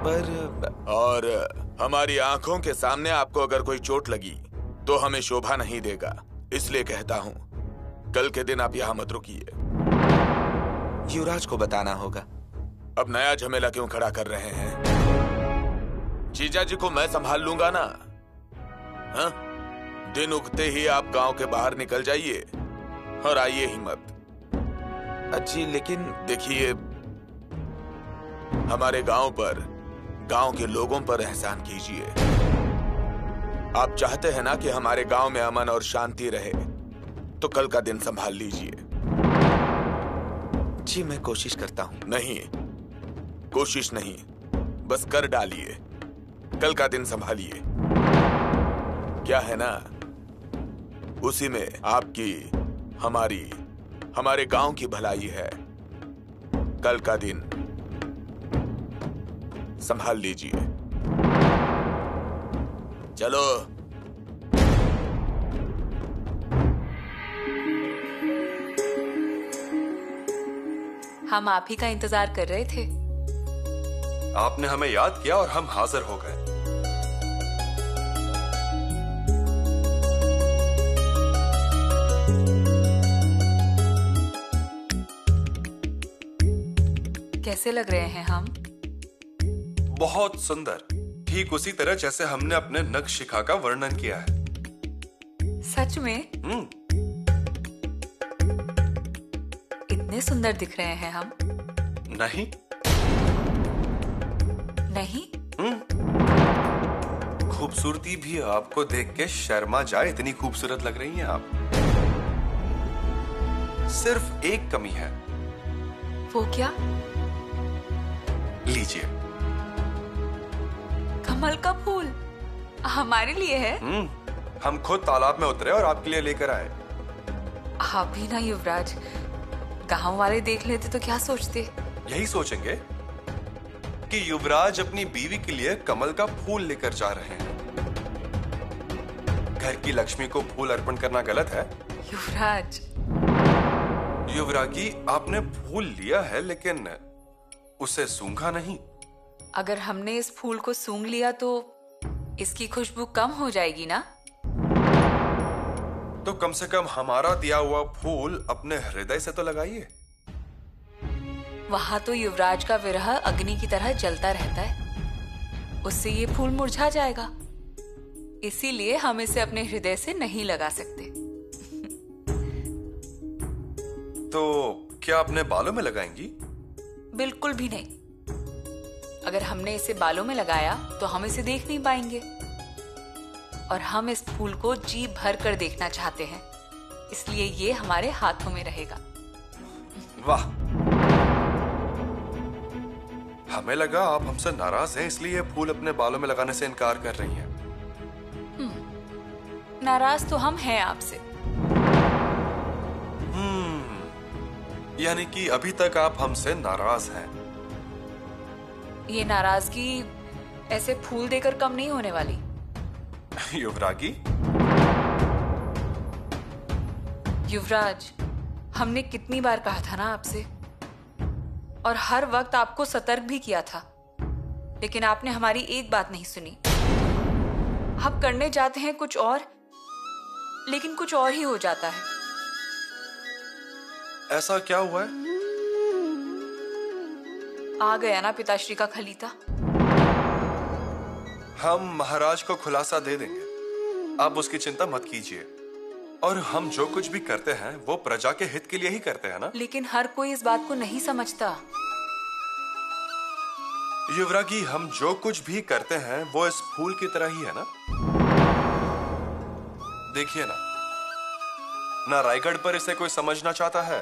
और हमारी आंखों के सामने आपको अगर कोई चोट लगी तो हमें शोभा नहीं देगा। इसलिए कहता हूँ कल के दिन आप यहाँ मत रुकिए। युवराज को बताना होगा। अब नया झमेला क्यों खड़ा कर रहे हैं? जीजा जी को मैं संभाल लूंगा ना। हाँ? दिन उगते ही आप गांव के बाहर निकल जाइए और आइए ही मत। जी लेकिन देखिए, हमारे गांव पर, गांव के लोगों पर एहसान कीजिए। आप चाहते हैं ना कि हमारे गांव में अमन और शांति रहे, तो कल का दिन संभाल लीजिए। जी मैं कोशिश करता हूं। नहीं, कोशिश नहीं, बस कर डालिए। कल का दिन संभालिए। क्या है ना, उसी में आपकी, हमारी, हमारे गांव की भलाई है। कल का दिन संभाल लीजिए। चलो। हम आप ही का इंतजार कर रहे थे। आपने हमें याद किया और हम हाजिर हो गए। कैसे लग रहे हैं हम? बहुत सुंदर, ठीक उसी तरह जैसे हमने अपने नक्श शिखा का वर्णन किया है। सच में? इतने सुंदर दिख रहे हैं हम? नहीं। नहीं? खूबसूरती भी आपको देख के शर्मा जाए, इतनी खूबसूरत लग रही हैं आप। सिर्फ एक कमी है। वो क्या? लीजिए। कमल का फूल हमारे लिए है? हम खुद तालाब में उतरे और आपके लिए लेकर आए। आप भी ना युवराज, गांव वाले देख लेते तो क्या सोचते? यही सोचेंगे कि युवराज अपनी बीवी के लिए कमल का फूल लेकर जा रहे हैं। घर की लक्ष्मी को फूल अर्पण करना गलत है? युवराज। युवरागी, आपने फूल लिया है लेकिन उसे सूंघा नहीं। अगर हमने इस फूल को सूंघ लिया तो इसकी खुशबू कम हो जाएगी ना? तो कम से कम हमारा दिया हुआ फूल अपने हृदय से तो लगाइए। वहां तो युवराज का विरह अग्नि की तरह जलता रहता है, उससे ये फूल मुरझा जाएगा। इसीलिए हम इसे अपने हृदय से नहीं लगा सकते। तो क्या अपने बालों में लगाएंगी? बिल्कुल भी नहीं। अगर हमने इसे बालों में लगाया तो हम इसे देख नहीं पाएंगे, और हम इस फूल को जी भर कर देखना चाहते हैं, इसलिए ये हमारे हाथों में रहेगा। वाह, हमें लगा आप हमसे नाराज हैं, इसलिए ये फूल अपने बालों में लगाने से इनकार कर रही हैं। नाराज तो हम हैं आपसे। यानी कि अभी तक आप हमसे नाराज हैं। ये नाराजगी ऐसे फूल देकर कम नहीं होने वाली। युवरागी। युवराज, हमने कितनी बार कहा था ना आपसे, और हर वक्त आपको सतर्क भी किया था, लेकिन आपने हमारी एक बात नहीं सुनी। हम करने जाते हैं कुछ और, लेकिन कुछ और ही हो जाता है। ऐसा क्या हुआ है? आ गया ना पिताश्री का खलीता। हम महाराज को खुलासा दे देंगे, आप उसकी चिंता मत कीजिए। और हम जो कुछ भी करते हैं वो प्रजा के हित के लिए ही करते हैं ना? लेकिन हर कोई इस बात को नहीं समझता। युवरागी, हम जो कुछ भी करते हैं वो इस फूल की तरह ही है ना? देखिए ना रायगढ़ पर इसे कोई समझना चाहता है,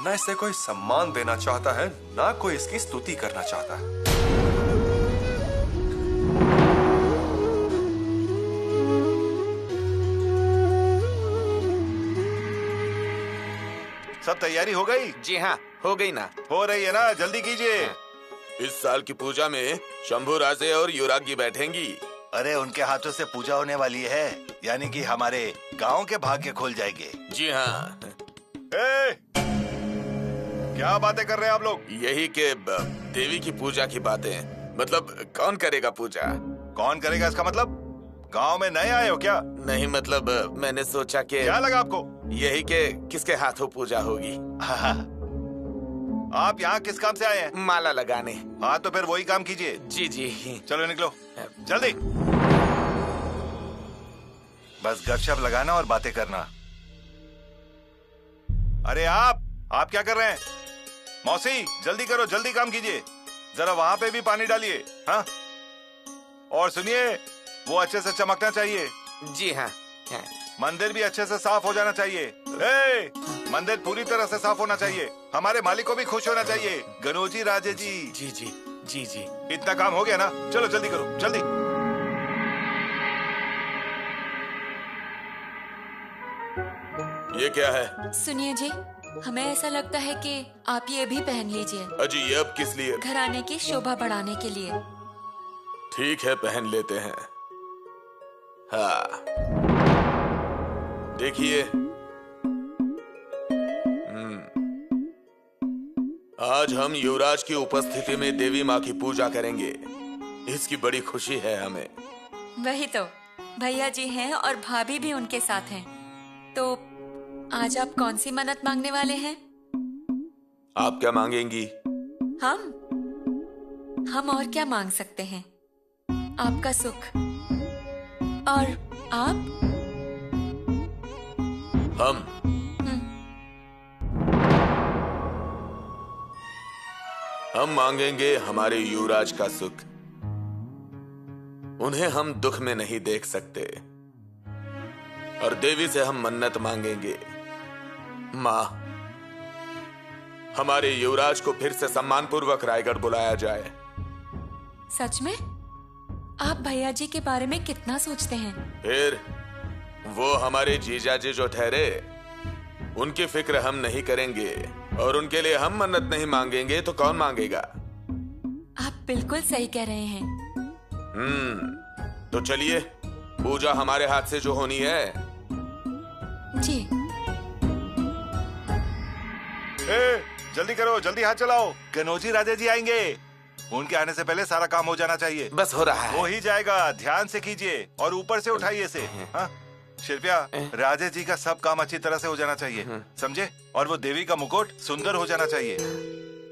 ना इसे कोई सम्मान देना चाहता है, ना कोई इसकी स्तुति करना चाहता है। सब तैयारी हो गई? जी हाँ, हो गई ना। हो रही है ना, जल्दी कीजिए। इस साल की पूजा में शंभू राजे और युवरागी बैठेंगी। अरे उनके हाथों से पूजा होने वाली है, यानी कि हमारे गांव के भाग्य खुल जाएंगे। जी हाँ। क्या बातें कर रहे हैं आप लोग? यही के देवी की पूजा की बातें। मतलब कौन करेगा पूजा? कौन करेगा इसका मतलब? गांव में नए आए हो क्या? नहीं मतलब मैंने सोचा कि क्या लगा आपको? यही के किसके हाथों पूजा होगी। आप यहाँ किस काम से आए हैं? माला लगाने। हाँ तो फिर वही काम कीजिए। जी जी। चलो निकलो जल्दी। बस गपशप लगाना और बातें करना। अरे आप क्या कर रहे हैं? मौसी जल्दी करो, जल्दी काम कीजिए। जरा वहां पे भी पानी डालिए। हाँ और सुनिए, वो अच्छे से चमकना चाहिए। जी हाँ, हाँ। मंदिर भी अच्छे से साफ हो जाना चाहिए। मंदिर पूरी तरह से साफ होना चाहिए। हमारे मालिक को भी खुश होना चाहिए। गनोजी राजे जी। जी जी जी जी। इतना काम हो गया ना? चलो जल्दी करो, जल्दी। ये क्या है? सुनिए जी, हमें ऐसा लगता है कि आप ये भी पहन लीजिए। अजी ये अब किस लिए? घराने की शोभा बढ़ाने के लिए। ठीक है पहन लेते हैं। हाँ देखिए, आज हम युवराज की उपस्थिति में देवी माँ की पूजा करेंगे। इसकी बड़ी खुशी है हमें। वही तो, भैया जी हैं और भाभी भी उनके साथ हैं। तो आज आप कौन सी मन्नत मांगने वाले हैं? आप क्या मांगेंगी? हम और क्या मांग सकते हैं? आपका सुख। और आप? हम मांगेंगे हमारे युवराज का सुख। उन्हें हम दुख में नहीं देख सकते। और देवी से हम मन्नत मांगेंगे, माँ हमारे युवराज को फिर से सम्मानपूर्वक रायगढ़ बुलाया जाए। सच में? आप भैया जी के बारे में कितना सोचते हैं? फिर वो हमारे जीजाजी जो ठहरे, उनकी फिक्र हम नहीं करेंगे और उनके लिए हम मन्नत नहीं मांगेंगे तो कौन मांगेगा? आप बिल्कुल सही कह रहे हैं। तो चलिए, पूजा हमारे हाथ से जो होनी है। जी। जल्दी करो, जल्दी हाथ चलाओ। गनोजी राजे जी आएंगे। उनके आने से पहले सारा काम हो जाना चाहिए। बस हो रहा है। हो ही जाएगा, ध्यान से कीजिए और ऊपर से उठाइए इसे। हाँ? शिल्पिया, राजे जी का सब काम अच्छी तरह से हो जाना चाहिए, समझे? और वो देवी का मुकुट सुंदर हो जाना चाहिए।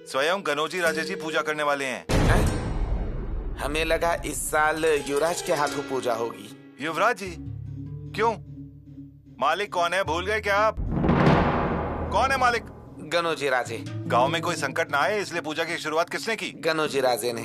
स्वयं गनोजी राजे जी पूजा करने वाले हैं। हमें लगा इस साल युवराज के हाथों पूजा होगी। युवराज जी? क्यों? मालिक कौन है, भूल गए क्या आप? कौन है मालिक? गनोजी राजे। गांव में कोई संकट ना आए इसलिए पूजा की शुरुआत किसने की? गनोजी राजे ने।